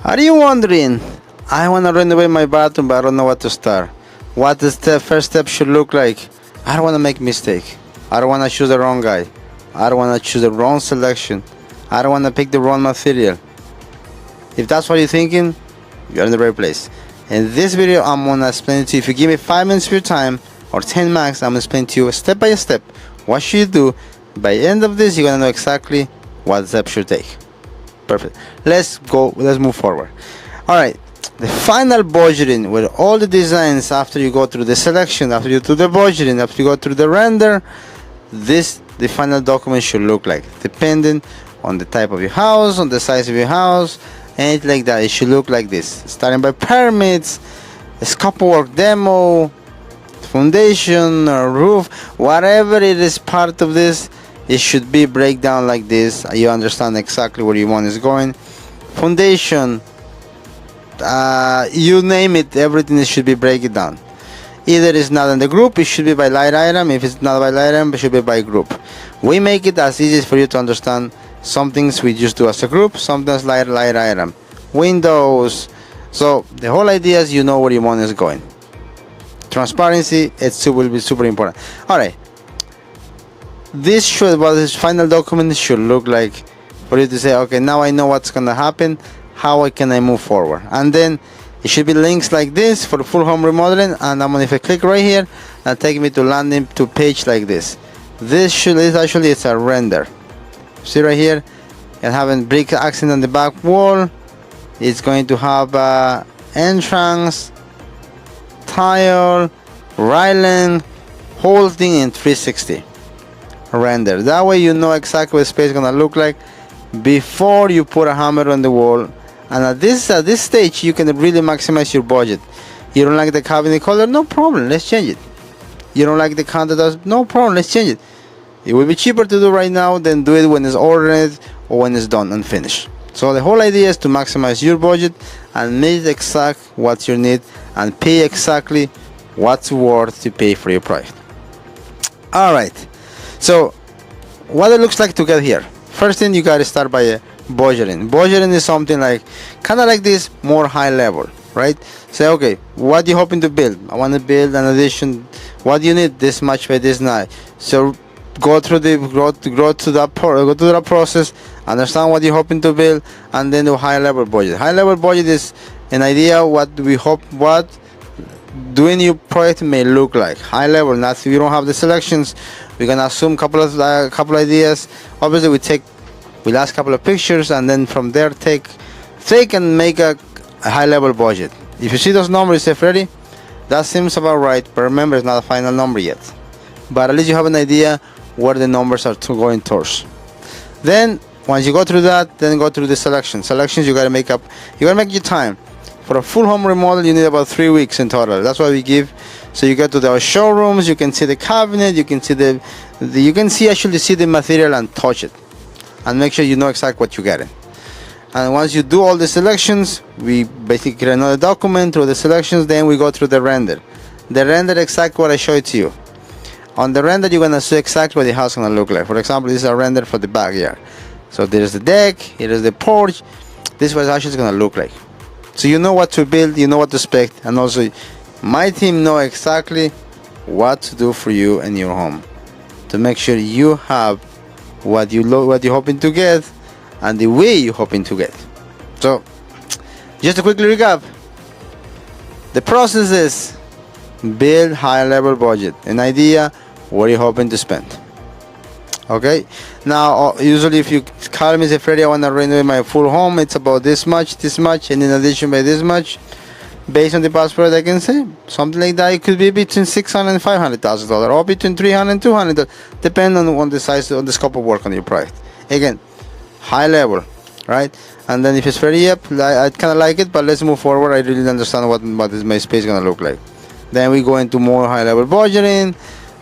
Are you wondering? I want to renovate my bathroom, but I don't know what to start. What the first step should look like? I don't want to make a mistake. I don't want to choose the wrong guy. I don't want to choose the wrong selection. I don't want to pick the wrong material. If that's what you're thinking, you're in the right place. In this video, I'm going to explain it to you. If you give me 5 minutes of your time, or 10 max, I'm going to explain to you step by step what should you do. By the end of this, you're going to know exactly what steps you take. Perfect. Let's move forward. Alright, the final budgeting with all the designs, after you go through the selection, after you do the budgeting, after you go through the render, the final document should look like, depending on the type of your house, on the size of your house, anything like that. It should look like this, starting by permits, scope of work demo, foundation or roof, whatever it is part of this, it should be breakdown like this. You understand exactly where your money is going. Foundation, you name it, everything should be break down. Either it's not in the group, it should be by line item. If it's not by line item, it should be by group. We make it as easy for you to understand. Some things we just do as a group, sometimes line item. Windows. So the whole idea is you know where your money is going. Transparency, will be super important. Alright, this final document should look like, for you to say, okay, now I know what's gonna happen, how can I move forward. And then it should be links like this for full home remodeling, and if I click right here, it'll take me to landing to page like this. This actually it's a render. See right here, and having brick accent on the back wall. It's going to have entrance, tile, railing, whole thing in 360 render. That way you know exactly what space is gonna look like before you put a hammer on the wall. And at this stage, you can really maximize your budget. You don't like the cabinet color? No problem, let's change it. You don't like the countertops? No problem, let's change it. It will be cheaper to do right now than do it when it's ordered or when it's done and finished. So the whole idea is to maximize your budget and make exact what you need and pay exactly what's worth to pay for your project. Alright, so what it looks like to get here. First thing, you gotta start by budgeting. Budgeting is something like, kind of like this, more high level, right? Say, okay, what are you hoping to build? I want to build an addition. What do you need? This much by this night. So go through that process, understand what you're hoping to build, and then do high level budget. High level budget is an idea what doing your project may look like. High level, not if you don't have the selections, we're gonna assume couple ideas. Obviously we'll ask a couple of pictures, and then from there take and make a high level budget. If you see those numbers, say, Freddy, that seems about right, but remember, it's not a final number yet, but at least you have an idea where the numbers are going towards. Then once you go through that, then go through the selections. You gotta make your time. For a full home remodel, you need about 3 weeks in total. That's what we give. So you go to our showrooms, you can see the cabinet, you can see actually see the material and touch it, and make sure you know exactly what you're getting. And once you do all the selections, we basically create another document through the selections. Then we go through the render. The render, exactly what I showed to you. On the render, you're gonna see exactly what the house is gonna look like. For example, this is a render for the backyard. So there's the deck, here is the porch. This is what actually is gonna look like. So you know what to build, you know what to expect, and also my team know exactly what to do for you in your home to make sure you have what you're hoping to get and the way you're hoping to get. So just to quickly recap, the process is build high level budget, an idea what you're hoping to spend. Okay, now usually if you call me and say, Freddy, I want to renovate my full home, it's about this much, and in addition by this much, based on the past product, I can say something like that. It could be between $600,000 and $500,000, or between $300,000 and $200,000, depending on the size, on the scope of work on your project. Again, high level, right? And then if it's Freddy, yep, I kind of like it, but let's move forward. I really understand what is my space gonna look like. Then we go into more high level budgeting.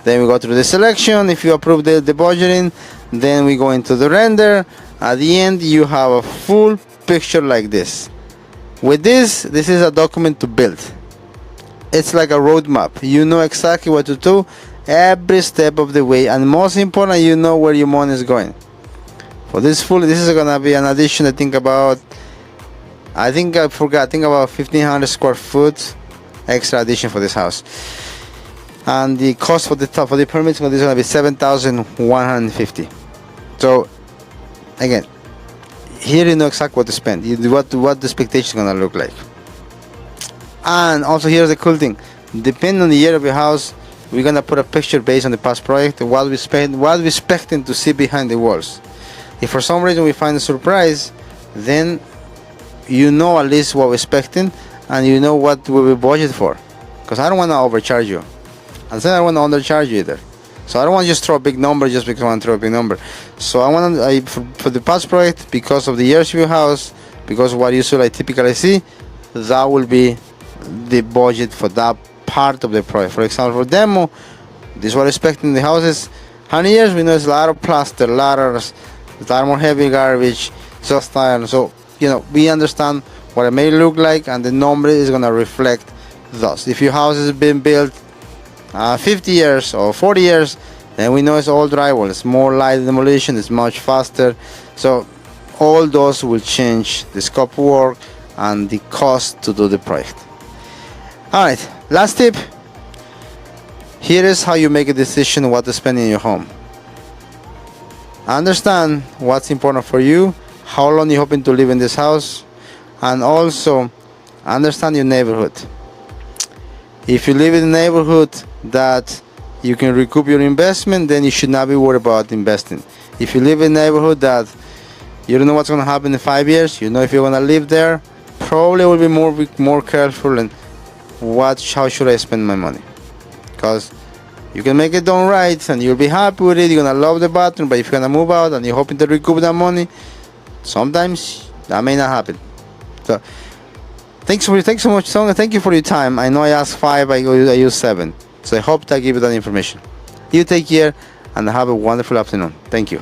Then we go through the selection. If you approve the budgeting, then we go into the render. At the end, you have a full picture like this. With this is a document to build. It's like a roadmap. You know exactly what to do every step of the way, and most important, you know where your money is going. For this is gonna be an addition, I think about I think I forgot. I think about 1,500 square foot extra addition for this house. And the cost for the top for the permits for this is going to be 7,150. So again, here you know exactly what to spend. What the expectation is going to look like. And also here's the cool thing. Depending on the year of your house, we're going to put a picture based on the past project, what we're expecting to see behind the walls. If for some reason we find a surprise, then you know at least what we're expecting, and you know what we will budget for. Because I don't want to overcharge you, and then I don't want to undercharge you either. So I don't want to just throw a big number just because I want to throw a big number. So I want to, for the past project, because of the years of your house, because of what usually I typically see, that will be the budget for that part of the project. For example, for demo, this is what I'm expecting the houses. 100 years, we know it's a lot of plaster, ladders, a lot more heavy garbage, just iron. So, you know, we understand what it may look like, and the number is going to reflect thus. If your house has been built 50 years or 40 years, then we know it's all drywall. It's more light demolition, it's much faster. So all those will change the scope of work and the cost to do the project. Alright, last tip. Here is how you make a decision what to spend in your home. Understand what's important for you, how long you're hoping to live in this house, and also understand your neighborhood. If you live in a neighborhood that you can recoup your investment, then you should not be worried about investing. If you live in a neighborhood that you don't know what's going to happen in 5 years, you know if you're going to live there, probably will be more careful and how should I spend my money. Because you can make it done right and you'll be happy with it, you're going to love the bathroom, but if you're going to move out and you're hoping to recoup that money, sometimes that may not happen. So thanks so much, Song. Thank you for your time. I know I asked 5, I used 7. So I hope that I give you that information. You take care and have a wonderful afternoon. Thank you.